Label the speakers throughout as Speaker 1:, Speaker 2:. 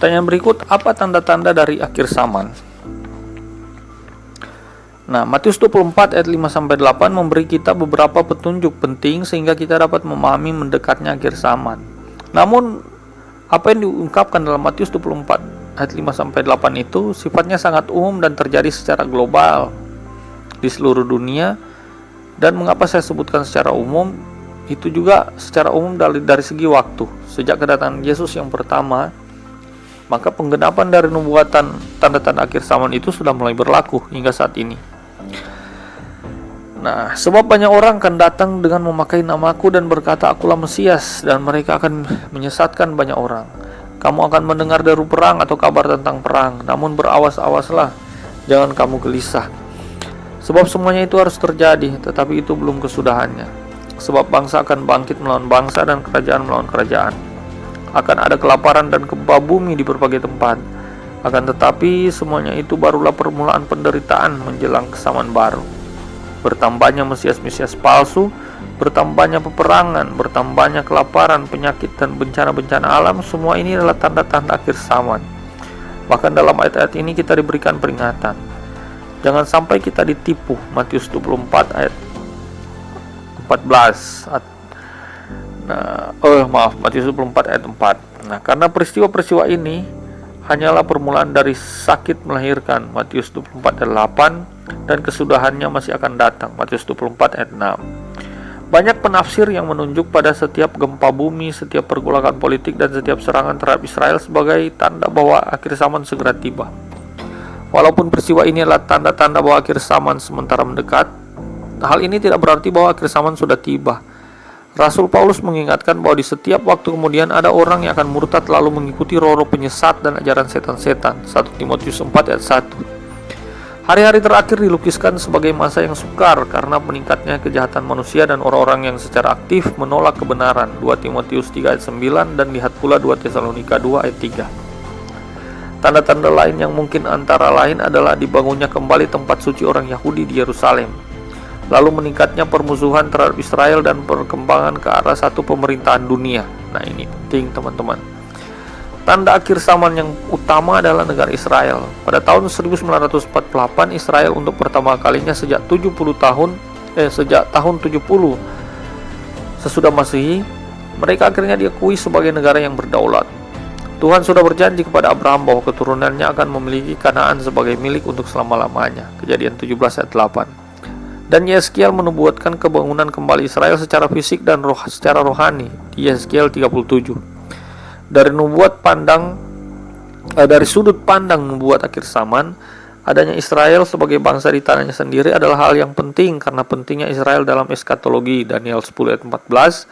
Speaker 1: Pertanyaan berikut, apa tanda-tanda dari akhir zaman? Nah, Matius 24 ayat 5-8 memberi kita beberapa petunjuk penting sehingga kita dapat memahami mendekatnya akhir zaman. Namun, apa yang diungkapkan dalam Matius 24 ayat 5-8 itu sifatnya sangat umum dan terjadi secara global di seluruh dunia. Dan mengapa saya sebutkan secara umum? Itu juga secara umum dari segi waktu. Sejak kedatangan Yesus yang pertama, maka penggenapan dari nubuatan tanda-tanda akhir zaman itu sudah mulai berlaku hingga saat ini. Nah, sebab banyak orang akan datang dengan memakai namaku dan berkata, akulah Mesias, dan mereka akan menyesatkan banyak orang. Kamu akan mendengar deru perang atau kabar tentang perang, namun berawas-awaslah, jangan kamu gelisah. Sebab semuanya itu harus terjadi, tetapi itu belum kesudahannya. Sebab bangsa akan bangkit melawan bangsa dan kerajaan melawan kerajaan. Akan ada kelaparan dan gempa bumi di berbagai tempat. Akan tetapi semuanya itu barulah permulaan penderitaan menjelang kesamaan baru. Bertambahnya mesias-mesias palsu, bertambahnya peperangan, bertambahnya kelaparan, penyakit, dan bencana-bencana alam, semua ini adalah tanda-tanda akhir zaman. Bahkan dalam ayat-ayat ini kita diberikan peringatan. Jangan sampai kita ditipu. Matius 24 ayat 14. Matius 24 ayat 4. Nah, karena peristiwa-peristiwa ini hanyalah permulaan dari sakit melahirkan. Matius 24 ayat 8. Dan kesudahannya masih akan datang. Matius 24 ayat 6. Banyak penafsir yang menunjuk pada setiap gempa bumi, setiap pergolakan politik, dan setiap serangan terhadap Israel sebagai tanda bahwa akhir zaman segera tiba. Walaupun peristiwa ini adalah tanda-tanda bahwa akhir zaman sementara mendekat, hal ini tidak berarti bahwa akhir zaman sudah tiba. Rasul Paulus mengingatkan bahwa di setiap waktu kemudian ada orang yang akan murtad lalu mengikuti roh-roh penyesat dan ajaran setan-setan. 1 Timotius 4 ayat 1. Hari-hari terakhir dilukiskan sebagai masa yang sukar karena meningkatnya kejahatan manusia dan orang-orang yang secara aktif menolak kebenaran. 2 Timotius 3 ayat 9 dan lihat pula 2 Tesalonika 2 ayat 3. Tanda-tanda lain yang mungkin antara lain adalah dibangunnya kembali tempat suci orang Yahudi di Yerusalem. Lalu meningkatnya permusuhan terhadap Israel dan perkembangan ke arah satu pemerintahan dunia. Nah, ini penting teman-teman. Tanda akhir zaman yang utama adalah negara Israel. Pada tahun 1948 Israel untuk pertama kalinya sejak tahun 70 sesudah Masehi, mereka akhirnya diakui sebagai negara yang berdaulat. Tuhan sudah berjanji kepada Abraham bahwa keturunannya akan memiliki Kanaan sebagai milik untuk selama-lamanya. Kejadian 17 ayat 8. Dan Yeskiel menubuatkan kebangunan kembali Israel secara fisik dan secara rohani di Yeskiel 37. Dari sudut pandang nubuat akhir zaman, adanya Israel sebagai bangsa di tanahnya sendiri adalah hal yang penting karena pentingnya Israel dalam eskatologi. Daniel 10 ayat 14,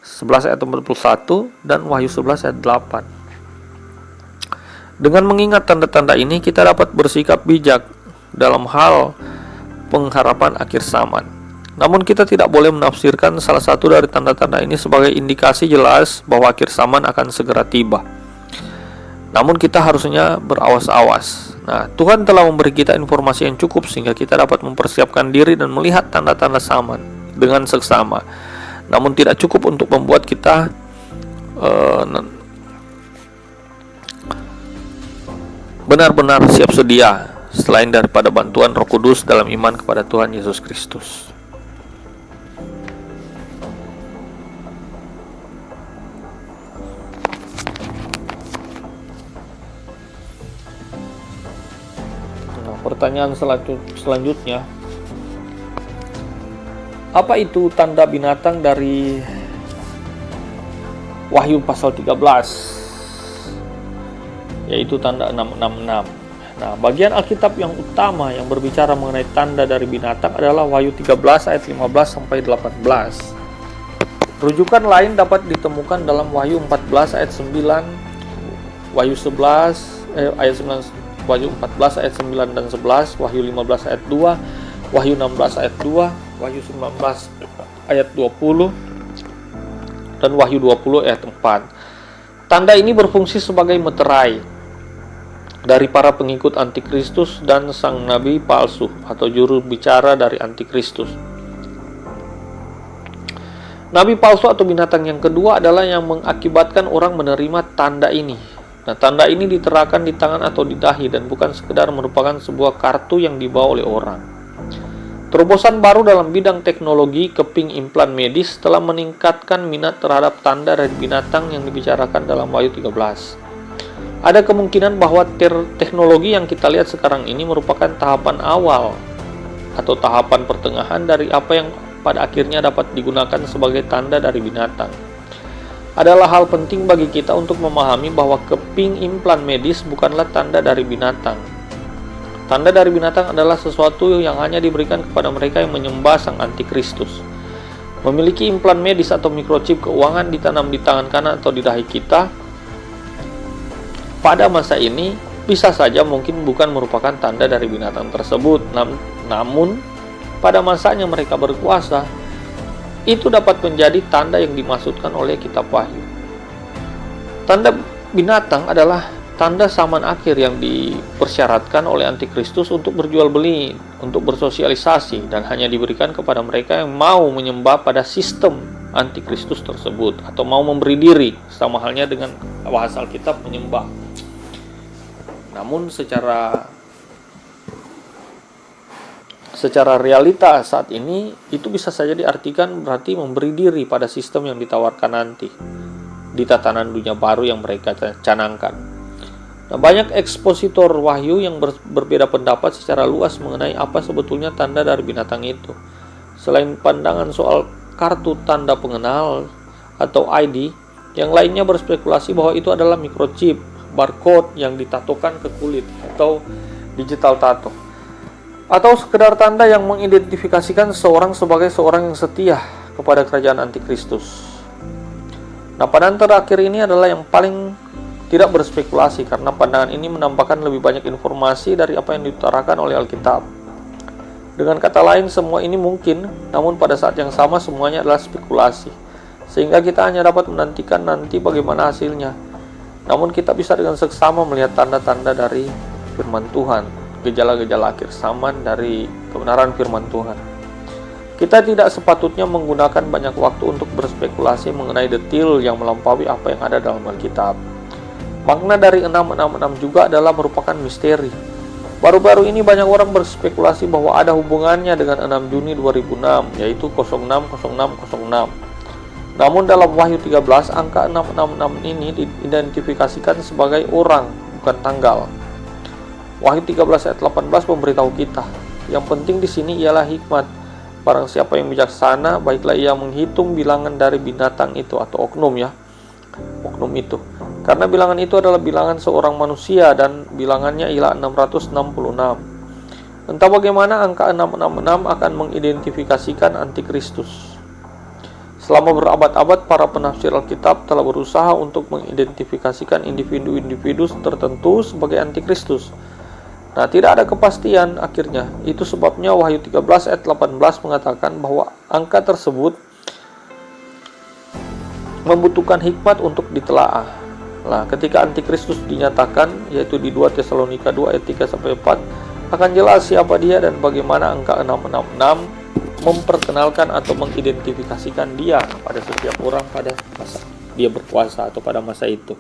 Speaker 1: 11 ayat 41, dan Wahyu 11 ayat 8. Dengan mengingat tanda-tanda ini, kita dapat bersikap bijak dalam hal pengharapan akhir zaman. Namun kita tidak boleh menafsirkan salah satu dari tanda-tanda ini sebagai indikasi jelas bahwa akhir zaman akan segera tiba. Namun kita harusnya berawas-awas. Nah, Tuhan telah memberi kita informasi yang cukup sehingga kita dapat mempersiapkan diri dan melihat tanda-tanda zaman dengan seksama. Namun tidak cukup untuk membuat kita benar-benar siap sedia selain daripada bantuan Roh Kudus dalam iman kepada Tuhan Yesus Kristus. Pertanyaan selanjutnya, apa itu tanda binatang dari Wahyu pasal 13? Yaitu tanda 666. Nah, bagian Alkitab yang utama yang berbicara mengenai tanda dari binatang adalah Wahyu 13 ayat 15 sampai 18. Rujukan lain dapat ditemukan dalam Wahyu 14 ayat 9, Wahyu 11 ayat 9, Wahyu 14 ayat 9 dan 11, Wahyu 15 ayat 2, Wahyu 16 ayat 2, Wahyu 19 ayat 20, dan Wahyu 20 ayat 4. Tanda ini berfungsi sebagai meterai dari para pengikut antikristus dan sang nabi palsu atau juru bicara dari antikristus. Nabi palsu atau binatang yang kedua adalah yang mengakibatkan orang menerima tanda ini. Nah, tanda ini diterakan di tangan atau di dahi dan bukan sekedar merupakan sebuah kartu yang dibawa oleh orang. Terobosan baru dalam bidang teknologi keping implan medis telah meningkatkan minat terhadap tanda dari binatang yang dibicarakan dalam Wahyu 13. Ada kemungkinan bahwa teknologi yang kita lihat sekarang ini merupakan tahapan awal atau tahapan pertengahan dari apa yang pada akhirnya dapat digunakan sebagai tanda dari binatang. Adalah hal penting bagi kita untuk memahami bahwa keping implan medis bukanlah tanda dari binatang. Tanda dari binatang adalah sesuatu yang hanya diberikan kepada mereka yang menyembah sang antikristus. Memiliki implan medis atau microchip keuangan ditanam di tangan kanan atau di dahi kita pada masa ini bisa saja mungkin bukan merupakan tanda dari binatang tersebut, namun pada masanya mereka berkuasa, itu dapat menjadi tanda yang dimaksudkan oleh kitab Wahyu. Tanda binatang adalah tanda zaman akhir yang dipersyaratkan oleh antikristus untuk berjual beli, untuk bersosialisasi, dan hanya diberikan kepada mereka yang mau menyembah pada sistem antikristus tersebut atau mau memberi diri, sama halnya dengan bahasa Alkitab menyembah. Namun secara realita saat ini itu bisa saja diartikan berarti memberi diri pada sistem yang ditawarkan nanti di tatanan dunia baru yang mereka canangkan. Nah, banyak ekspositor wahyu yang berbeda pendapat secara luas mengenai apa sebetulnya tanda dari binatang itu. Selain pandangan soal kartu tanda pengenal atau ID, yang lainnya berspekulasi bahwa itu adalah microchip, barcode yang ditatokan ke kulit atau digital tato, atau sekedar tanda yang mengidentifikasikan seseorang sebagai seorang yang setia kepada kerajaan antikristus. Nah, pandangan terakhir ini adalah yang paling tidak berspekulasi karena pandangan ini menampakkan lebih banyak informasi dari apa yang diutarakan oleh Alkitab. Dengan kata lain, semua ini mungkin, namun pada saat yang sama semuanya adalah spekulasi, sehingga kita hanya dapat menantikan nanti bagaimana hasilnya. Namun kita bisa dengan seksama melihat tanda-tanda dari firman Tuhan, gejala-gejala akhir zaman dari kebenaran firman Tuhan. Kita tidak sepatutnya menggunakan banyak waktu untuk berspekulasi mengenai detail yang melampaui apa yang ada dalam Alkitab. Makna dari 666 juga adalah merupakan misteri. Baru-baru ini banyak orang berspekulasi bahwa ada hubungannya dengan 6 Juni 2006, yaitu 060606. Namun dalam Wahyu 13, angka 666 ini diidentifikasikan sebagai orang, bukan tanggal. Wahyu 13 ayat 18 memberitahu kita, yang penting di sini ialah hikmat. Barang siapa yang bijaksana, baiklah ia menghitung bilangan dari binatang itu atau oknum itu. Karena bilangan itu adalah bilangan seorang manusia dan bilangannya ialah 666. Entah bagaimana angka 666 akan mengidentifikasikan antikristus. Selama berabad-abad, para penafsir Alkitab telah berusaha untuk mengidentifikasikan individu-individu tertentu sebagai antikristus. Nah, tidak ada kepastian akhirnya. Itu sebabnya Wahyu 13 ayat 18 mengatakan bahwa angka tersebut membutuhkan hikmat untuk ditelaah. Nah, ketika antikristus dinyatakan, yaitu di 2 Tesalonika 2 ayat 3-4, akan jelas siapa dia dan bagaimana angka 666 memperkenalkan atau mengidentifikasikan dia pada setiap orang pada masa dia berkuasa atau pada masa itu.